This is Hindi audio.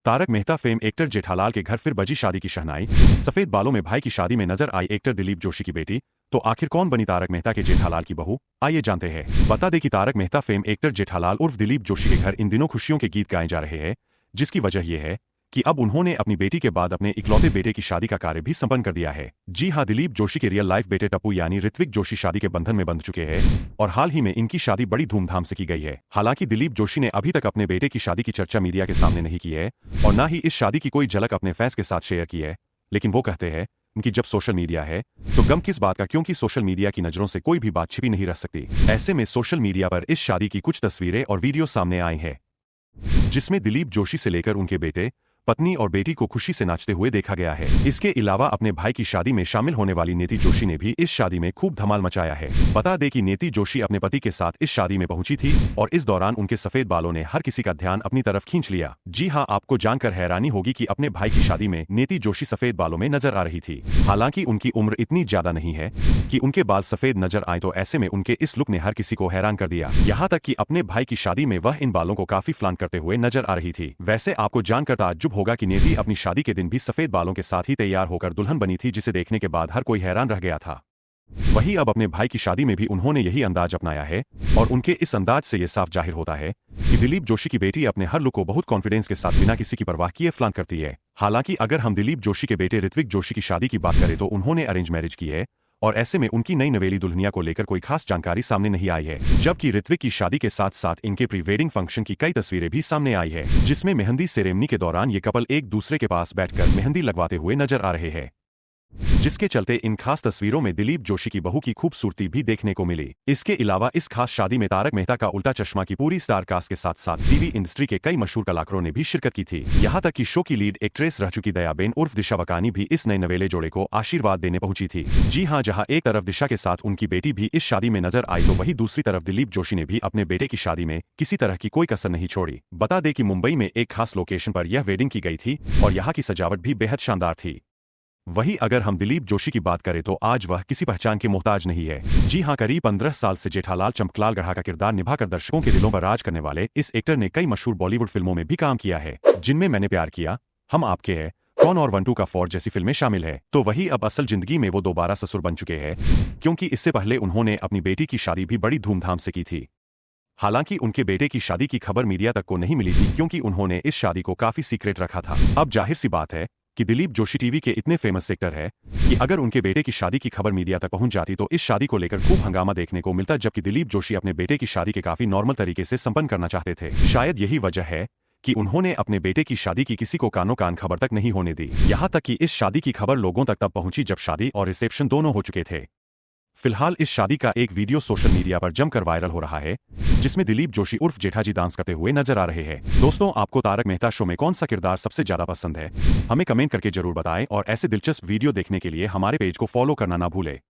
तारक मेहता फेम एक्टर जेठालाल के घर फिर बजी शादी की शहनाई। सफेद बालों में भाई की शादी में नजर आई एक्टर दिलीप जोशी की बेटी। तो आखिर कौन बनी तारक मेहता के जेठालाल की बहू, आइए जानते हैं। बता दें कि तारक मेहता फेम एक्टर जेठालाल उर्फ दिलीप जोशी के घर इन दिनों खुशियों के गीत गाए जा रहे हैं, जिसकी वजह यह है कि अब उन्होंने अपनी बेटी के बाद अपने इकलौते बेटे की शादी का कार्य भी संपन्न कर दिया है। जी हां, दिलीप जोशी के रियल लाइफ बेटे टप्पू यानी ऋत्विक जोशी शादी के बंधन में बंध चुके हैं और हाल ही में इनकी शादी बड़ी धूमधाम से की गई है। हालांकि दिलीप जोशी ने अभी तक अपने बेटे की शादी की चर्चा मीडिया के सामने नहीं की है और न ही इस शादी की कोई झलक अपने फैंस के साथ शेयर की है, लेकिन वो कहते हैं कि जब सोशल मीडिया है तो गम किस बात का, क्योंकि सोशल मीडिया की नजरों से कोई भी बात छिपी नहीं रह सकती। ऐसे में सोशल मीडिया पर इस शादी की कुछ तस्वीरें और वीडियो सामने आई हैं, जिसमें दिलीप जोशी से लेकर उनके बेटे, पत्नी और बेटी को खुशी से नाचते हुए देखा गया है। इसके अलावा अपने भाई की शादी में शामिल होने वाली नेति जोशी ने भी इस शादी में खूब धमाल मचाया है। बता दें कि नेति जोशी अपने पति के साथ इस शादी में पहुंची थी और इस दौरान उनके सफेद बालों ने हर किसी का ध्यान अपनी तरफ खींच लिया। जी हां, आपको जानकर हैरानी होगी कि अपने भाई की शादी में नेति जोशी सफेद बालों में नजर आ रही थी। हालांकि उनकी उम्र इतनी ज्यादा नहीं है कि उनके बाल सफेद नजर आए, तो ऐसे में उनके इस लुक ने हर किसी को हैरान कर दिया। यहाँ तक कि अपने भाई की शादी में वह इन बालों को काफी फ्लॉन्ट करते हुए नजर आ रही थी। वैसे आपको जानकर ताज्जुब होगा कि नेति अपनी शादी के दिन भी सफेद बालों के साथ ही तैयार होकर दुल्हन बनी थी, जिसे देखने के बाद हर कोई हैरान रह गया था। वहीं अब अपने भाई की शादी में भी उन्होंने यही अंदाज अपनाया है और उनके इस अंदाज से यह साफ जाहिर होता है कि दिलीप जोशी की बेटी अपने हर लुक को बहुत कॉन्फिडेंस के साथ बिना किसी की परवाह किए फ्लॉन्ट करती है। हालांकि अगर हम दिलीप जोशी के बेटे ऋत्विक जोशी की शादी की बात करें तो उन्होंने अरेंज मैरिज की है और ऐसे में उनकी नई नवेली दुल्हनिया को लेकर कोई खास जानकारी सामने नहीं आई है। जबकि ऋत्विक की शादी के साथ साथ इनके प्री वेडिंग फंक्शन की कई तस्वीरें भी सामने आई है, जिसमें मेहंदी सेरेमनी के दौरान ये कपल एक दूसरे के पास बैठकर मेहंदी लगवाते हुए नजर आ रहे हैं, जिसके चलते इन खास तस्वीरों में दिलीप जोशी की बहू की खूबसूरती भी देखने को मिली। इसके अलावा इस खास शादी में तारक मेहता का उल्टा चश्मा की पूरी स्टार कास्ट के साथ साथ टीवी इंडस्ट्री के कई मशहूर कलाकारों ने भी शिरकत की थी। यहाँ तक कि शो की लीड एक्ट्रेस रह चुकी दयाबेन उर्फ दिशा वकानी भी इस नए नवेले जोड़े को आशीर्वाद देने पहुंची थी। जी हाँ, जहाँ एक तरफ दिशा के साथ उनकी बेटी भी इस शादी में नजर आई तो वहीं दूसरी तरफ दिलीप जोशी ने भी अपने बेटे की शादी में किसी तरह की कोई कसर नहीं छोड़ी। बता दें कि मुंबई में एक खास लोकेशन पर यह वेडिंग की गई थी और यहाँ की सजावट भी बेहद शानदार थी। वहीं अगर हम दिलीप जोशी की बात करें तो आज वह किसी पहचान के मोहताज नहीं है। जी हां, करीब 15 साल से जेठालाल चंपकलाल गढ़ा का किरदार निभाकर दर्शकों के दिलों पर राज करने वाले इस एक्टर ने कई मशहूर बॉलीवुड फिल्मों में भी काम किया है, जिनमें मैंने प्यार किया, हम आपके हैं, कौन और 1-2 का फौज जैसी फिल्में शामिल है। तो वही अब असल जिंदगी में वो दोबारा ससुर बन चुके हैं, क्योंकि इससे पहले उन्होंने अपनी बेटी की शादी भी बड़ी धूमधाम से की थी। हालांकि उनके बेटे की शादी की खबर मीडिया तक को नहीं मिली थी, क्योंकि उन्होंने इस शादी को काफी सीक्रेट रखा था। अब जाहिर सी बात है कि दिलीप जोशी टीवी के इतने फेमस एक्टर है कि अगर उनके बेटे की शादी की खबर मीडिया तक पहुंच जाती तो इस शादी को लेकर खूब हंगामा देखने को मिलता। जबकि दिलीप जोशी अपने बेटे की शादी के काफी नॉर्मल तरीके से संपन्न करना चाहते थे। शायद यही वजह है कि उन्होंने अपने बेटे की शादी की किसी को कानो कान खबर तक नहीं होने दी। यहाँ तक कि इस शादी की खबर लोगों तक तब पहुंची जब शादी और रिसेप्शन दोनों हो चुके थे। फिलहाल इस शादी का एक वीडियो सोशल मीडिया पर जमकर वायरल हो रहा है, जिसमें दिलीप जोशी उर्फ जेठाजी डांस करते हुए नजर आ रहे हैं। दोस्तों, आपको तारक मेहता शो में कौन सा किरदार सबसे ज्यादा पसंद है, हमें कमेंट करके जरूर बताएं और ऐसे दिलचस्प वीडियो देखने के लिए हमारे पेज को फॉलो करना ना भूलें।